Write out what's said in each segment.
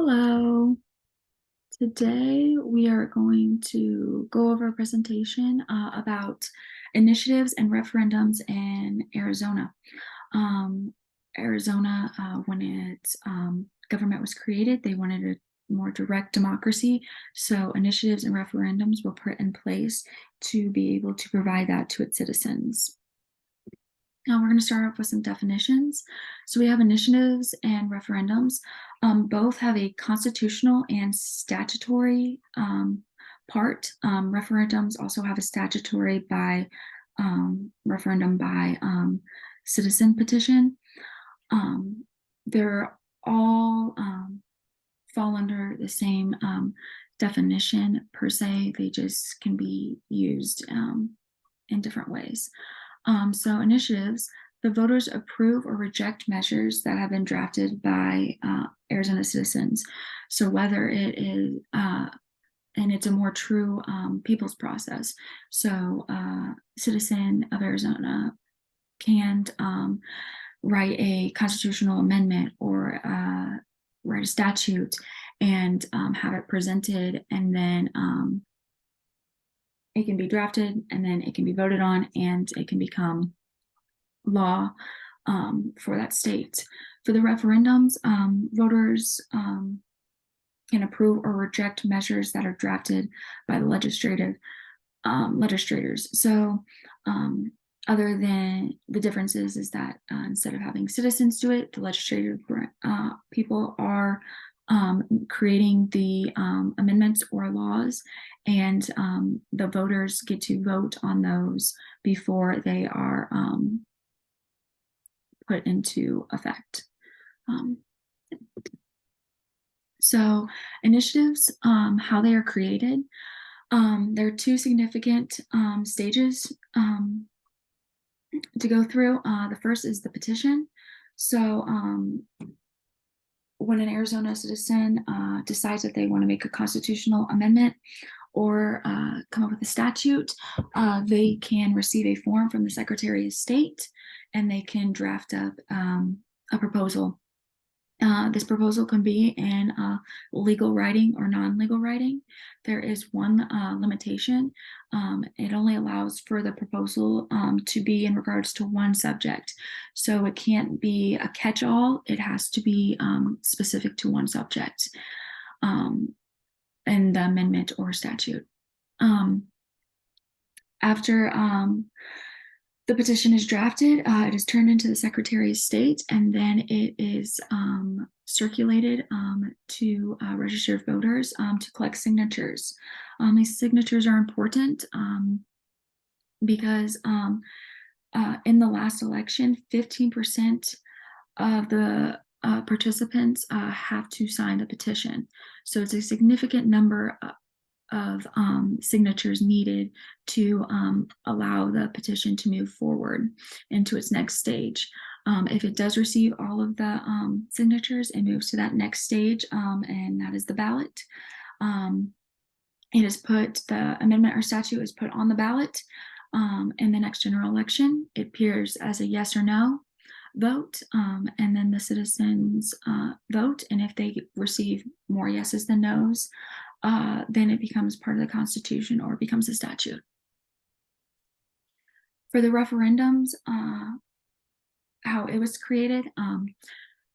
Hello. Today we are going to go over a presentation about initiatives and referendums in Arizona. Um, Arizona, when its government was created, they wanted a more direct democracy. So initiatives and referendums were put in place to be able to provide that to its citizens. Now we're going to start off with some definitions. So we have initiatives and referendums. Both have a constitutional and statutory part. Referendums also have a statutory by referendum by citizen petition. They're all fall under the same definition per se. They just can be used in different ways. So initiatives, the voters approve or reject measures that have been drafted by Arizona citizens. So whether it is, and it's a more true people's process. So citizen of Arizona can write a constitutional amendment or write a statute and have it presented, and then it can be drafted, and then it can be voted on, and it can become law for that state. For the referendums, voters can approve or reject measures that are drafted by the legislators. So other than the differences is that instead of having citizens do it, the legislative people are creating the amendments or laws, and the voters get to vote on those before they are put into effect. So initiatives, how they are created. There are two significant stages to go through. The first is the petition. So when an Arizona citizen decides that they want to make a constitutional amendment or come up with a statute, they can receive a form from the Secretary of State, and they can draft up a proposal. This proposal can be in legal writing or non-legal writing. There is one limitation. It only allows for the proposal to be in regards to one subject. So it can't be a catch-all. It has to be specific to one subject in the amendment or statute. After the petition is drafted, it is turned into the Secretary of State, and then it is circulated to registered voters to collect signatures. These signatures are important because in the last election, 15% of the participants have to sign the petition. So it's a significant number of signatures needed to allow the petition to move forward into its next stage. If it does receive all of the signatures, it moves to that next stage, and that is the ballot. It is put, the amendment or statute is put on the ballot in the next general election. It appears as a yes or no vote, and then the citizens vote, and if they receive more yeses than nos, then it becomes part of the Constitution or becomes a statute. For the referendums, how it was created,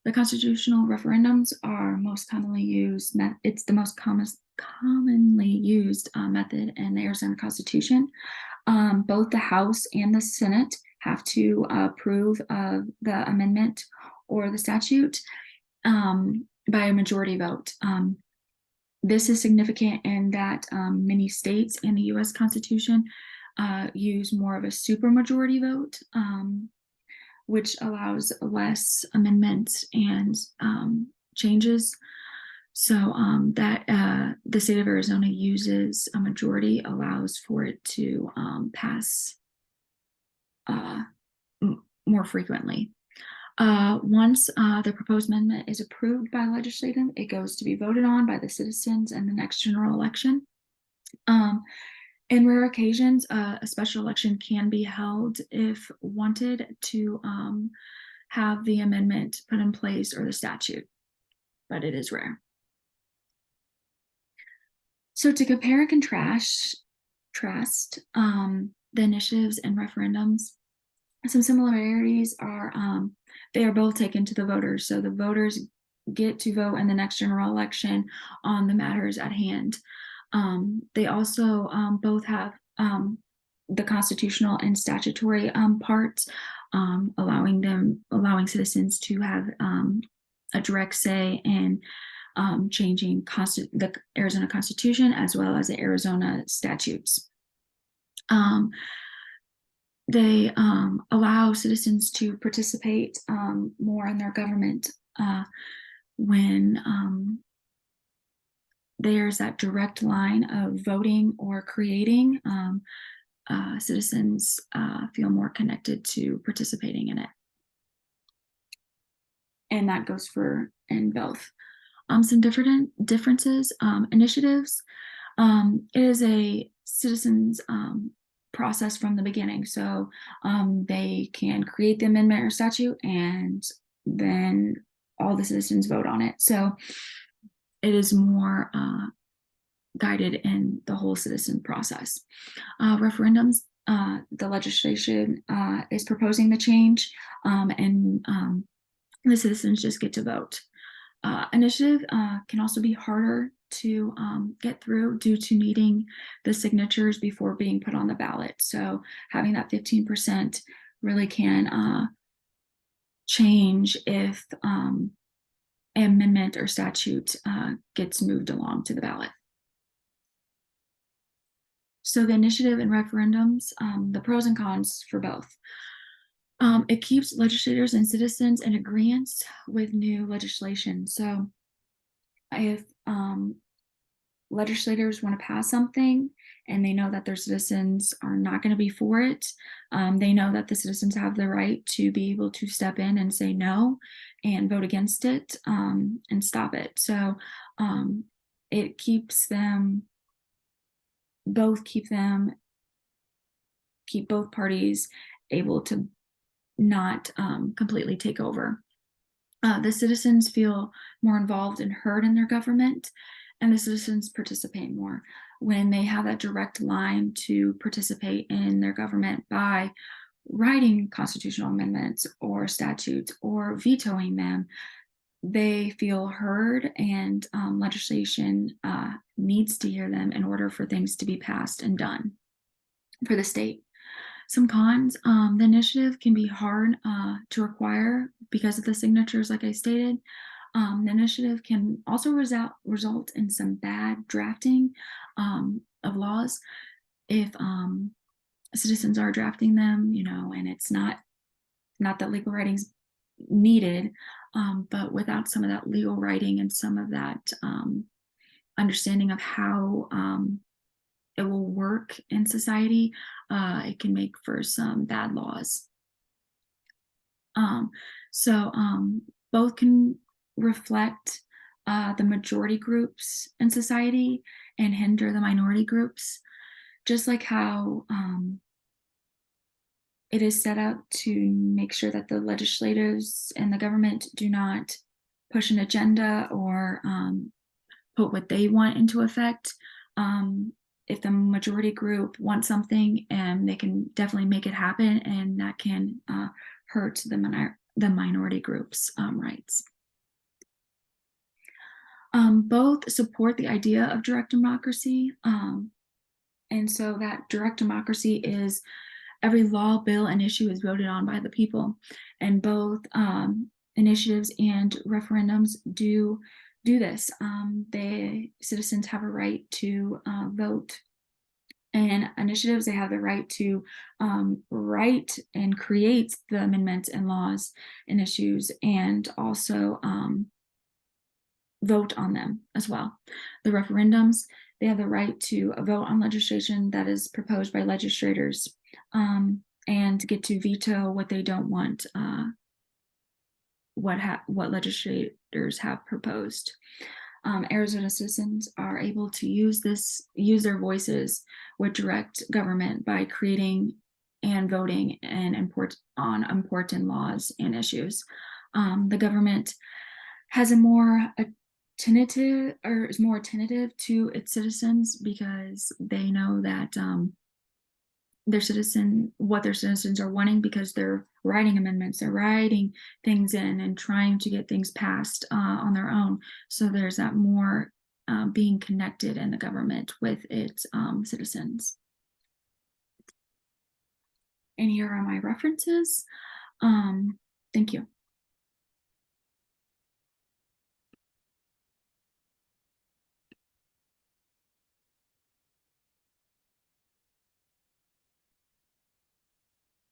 the constitutional referendums are most commonly used. It's the most commonly used method in the Arizona Constitution. Both the House and the Senate have to approve of the amendment or the statute by a majority vote. This is significant in that many states in the U.S. Constitution use more of a supermajority vote, which allows less amendments and changes. So that the state of Arizona uses a majority allows for it to pass more frequently. Once the proposed amendment is approved by the legislature, it goes to be voted on by the citizens in the next general election. In rare occasions, a special election can be held if wanted to have the amendment put in place or the statute, but it is rare. So to compare and contrast the initiatives and referendums, some similarities are they are both taken to the voters. So the voters get to vote in the next general election on the matters at hand. They also both have the constitutional and statutory parts, allowing citizens to have a direct say in changing the Arizona Constitution as well as the Arizona statutes. They allow citizens to participate more in their government when there's that direct line of voting or creating. Citizens feel more connected to participating in it. And that goes for in both. Some differences, initiatives. It is a citizens process from the beginning. So they can create the amendment or statute and then all the citizens vote on it. So it is more guided in the whole citizen process. Referendums, the legislation is proposing the change and the citizens just get to vote. Initiative can also be harder to get through due to needing the signatures before being put on the ballot. So having that 15% really can change if an amendment or statute gets moved along to the ballot. So the initiative and referendums, the pros and cons for both. It keeps legislators and citizens in agreement with new legislation. So if legislators want to pass something and they know that their citizens are not going to be for it, they know that the citizens have the right to be able to step in and say no and vote against it and stop it. So it keeps them keep both parties able to not completely take over. The citizens feel more involved and heard in their government, and the citizens participate more when they have that direct line to participate in their government by writing constitutional amendments or statutes or vetoing them. They feel heard, and legislation needs to hear them in order for things to be passed and done for the state. Some cons, the initiative can be hard to require because of the signatures, like I stated. The initiative can also result in some bad drafting of laws if citizens are drafting them, and it's not that legal writing's needed, but without some of that legal writing and some of that understanding of how it will work in society, it can make for some bad laws. So both can reflect the majority groups in society and hinder the minority groups, just like how it is set up to make sure that the legislators and the government do not push an agenda or put what they want into effect. If the majority group wants something, and they can definitely make it happen, and that can hurt the minority group's rights. Both support the idea of direct democracy, and so that direct democracy is every law, bill, and issue is voted on by the people, and both initiatives and referendums do this. The citizens have a right to vote, and initiatives, they have the right to write and create the amendments and laws and issues, and also vote on them as well. The referendums, they have the right to vote on legislation that is proposed by legislators and get to veto what they don't want, what legislators have proposed. Arizona citizens are able to use their voices with direct government by creating and voting on important laws and issues. The government has a more tentative or is more attentive to its citizens because they know that what their citizens are wanting because they're writing amendments, they're writing things in and trying to get things passed on their own. So there's that more being connected in the government with its citizens. And here are my references. Um, thank you.